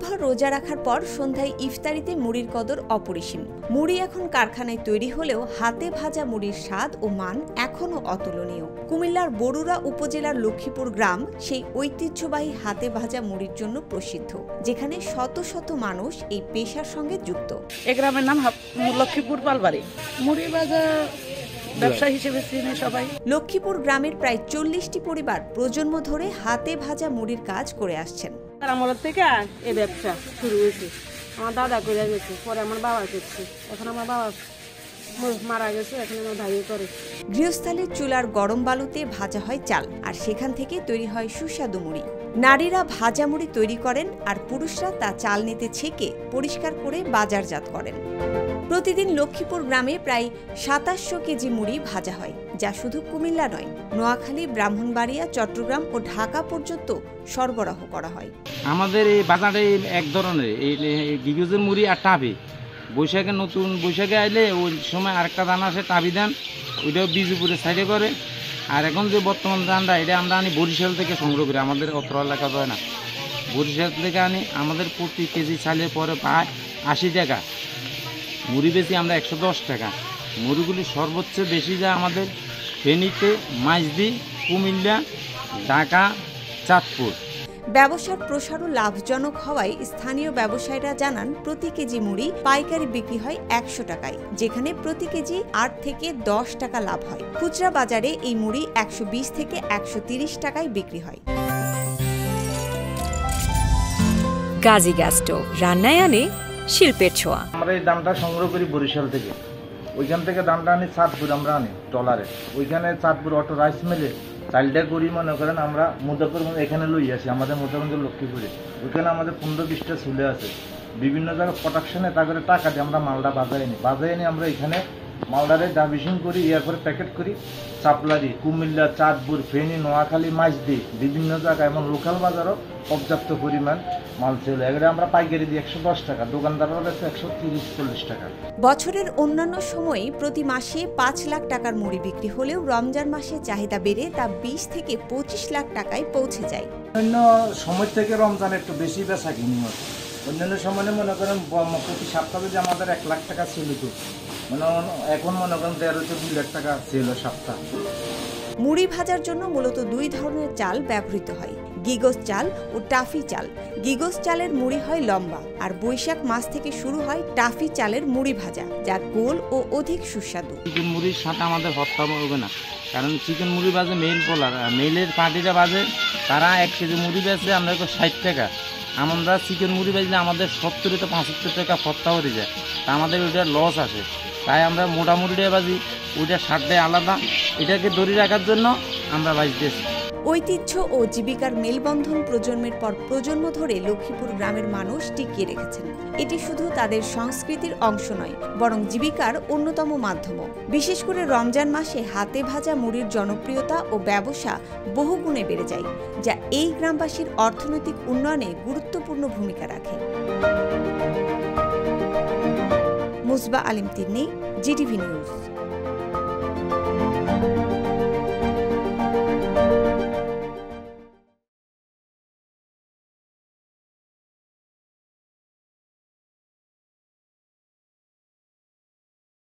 দিনভর রোজা রাখার পর সন্ধ্যায় ইফতারিতে মুড়ির কদর অপরিসীম। মুড়ি এখন কারখানায় তৈরি হলেও হাতে ভাজা মুড়ির স্বাদ ও মান এখনও অতুলনীয়। কুমিল্লার বরুড়া উপজেলার লক্ষ্মীপুর গ্রাম সেই ঐতিহ্যবাহী হাতে ভাজা মুড়ির জন্য প্রসিদ্ধ, যেখানে শত শত মানুষ এই পেশার সঙ্গে যুক্ত। এই গ্রামের নাম লক্ষ্মীপুর পালবাড়ি। মুড়ি ভাজা ব্যবসা হিসেবে চিনে সবাই। লক্ষ্মীপুর গ্রামের প্রায় 40টি পরিবার প্রজন্ম ধরে হাতে ভাজা মুড়ির কাজ করে আসছেন। আমল থেকে এই ব্যবসা শুরু হয়েছে। আমার দাদা করে গেছে, পরে আমার বাবা করছে, এখন আমার বাবা মারা গেছে, এখন আমার ভাইও করে। গৃহস্থালীর চুলার গরম বালুতে ভাজা হয় চাল, আর সেখান থেকে তৈরি হয় সুস্বাদু মুড়ি। নারীরা ভাজা মুড়ি তৈরি করেন আর পুরুষরা তা চাল নিতে ছেঁকে পরিষ্কার করে বাজারজাত করেন। প্রতিদিন লক্ষ্মীপুর গ্রামে প্রায় 2700 কেজি মুড়ি ভাজা হয়, যা শুধু কুমিল্লা নয়, নোয়াখালী, ব্রাহ্মণবাড়িয়া, চট্টগ্রাম ও ঢাকা পর্যন্ত সরবরাহ করা হয়। আমাদের এই বাজারে এক ধরনের এই গিগজের মুড়ি আর টাবি, বৈশাখে নতুন বৈশাখে আইলে ওই সময় আরেকটা দানা আসে টাবি দান, ওইটাও বীজ উপরে সাইডে করে। আর এখন যে বর্তমান দানটা, এটা আমরা আনি বরিশাল থেকে সংগ্রহ করি, আমাদের অত্র এলাকা হয় না, বরিশাল থেকে আনি। আমাদের প্রতি কেজি চালের পরে পায় 80 টাকা, মুড়ি বেশি আমরা 110 টাকা। মুড়িগুলি সর্বোচ্চ বেশি যায় আমাদের ফেনীতে, মাইজদি, কুমিল্লা, ঢাকা, চাঁদপুর। ব্যবসার প্রসারও লাভজনক হওয়ায় স্থানীয় ব্যবসায়ীরা জানান, প্রতি কেজি মুড়ি পাইকারি বিক্রি হয় 100 টাকায়, যেখানে প্রতি কেজি 8 থেকে 10 টাকা লাভ হয়। খুচরা বাজারে এই মুড়ি 120 থেকে 130 টাকায় বিক্রি হয়। গাজী গ্যাস স্টোভ রান্নায় আনে শিল্পের ছোঁয়া। আমরা এই দামটা সংগ্রহ করি বরিশাল থেকে, ওইখান থেকে দামটা আনি চাঁদপুর, আমরা আনি ট্রলারে, ওইখানে চাঁদপুর অটো রাইস মিলে চালটা করি, মনে করেন আমরা মুজাফর এখানে লই আসি, আমাদের মুজাফরগঞ্জ লক্ষ্মীপুরে, ওইখানে আমাদের 15-20টা চুলে আছে, বিভিন্ন জায়গায় প্রোডাকশনে তাদের টাকা দিয়ে আমরা মালটা বাজাই নি আমরা এখানে মালদারে ডাবিশিং করি, করে প্যাকেট করি, চাপলারি, কুমিল্লা, চাঁদপুর, ফেনী, নোয়াখালী, মাইজদি, বিভিন্ন জায়গায় এবং লোকাল বাজারও পর্যাপ্ত পরিমাণ মাল চলে। এগুলো আমরা পাইকারি দিই 110 টাকা, দোকানদাররা কাছে 130-140 টাকা। বছরের অন্যান্য সময়ে প্রতি মাসে 5 লাখ টাকার মুড়ি বিক্রি হলেও রমজান মাসে চাহিদা বেড়ে তা 20 থেকে 25 লাখ টাকায় পৌঁছে যায়। অন্য সময় থেকে রমজান একটু বেশি বেচা কিনি হয়। অন্যান্য সময় মনে করেন প্রতি সপ্তাহে যে আমাদের 1 লাখ টাকা ছিল, তো মানে এখন মনে করেন 1.5-2 লাখ টাকা ছিল সপ্তাহ। মুড়ি ভাজার জন্য মূলত 2 ধরনের চাল ব্যবহৃত হয়, গিগস চাল ও টাফি চাল। গিগস চালের মুড়ি হয় লম্বা, আর বৈশাখ মাস থেকে শুরু হয় টাফি চালের মুড়ি ভাজা, যা গোল ও অধিক সুস্বাদু। চিকেন মুড়ির সাথে আমাদের হত্যা হবে না, কারণ চিকেন মুড়ি বাজে মেইল পোলার, মেইলের পার্টিটা বাজে, তারা 1 কেজি মুড়ি বেচে আমরা 60 টাকা। আমরা চিকেন মুড়ি বেচলে আমাদের 70-75 টাকা হত্যা হয়ে যায়, তা আমাদের ওইটা লস আসে। তাই আমরা মোটা মুড়িটা বাজি, ওইটা 60টাই আলাদা, এটাকে ধরে রাখার জন্য আমরা বাজতেছি। ঐতিহ্য ও জীবিকার মেলবন্ধন প্রজন্মের পর প্রজন্ম ধরে লক্ষ্মীপুর গ্রামের মানুষ টিকিয়ে রেখেছেন। এটি শুধু তাদের সংস্কৃতির অংশ নয়, বরং জীবিকার অন্যতম মাধ্যমও। বিশেষ করে রমজান মাসে হাতে ভাজা মুড়ির জনপ্রিয়তা ও ব্যবসা বহুগুণে বেড়ে যায়, যা এই গ্রামবাসীর অর্থনৈতিক উন্নয়নে গুরুত্বপূর্ণ ভূমিকা রাখে। মুসবা আলিম তিন্নি, জিটিভি নিউজ।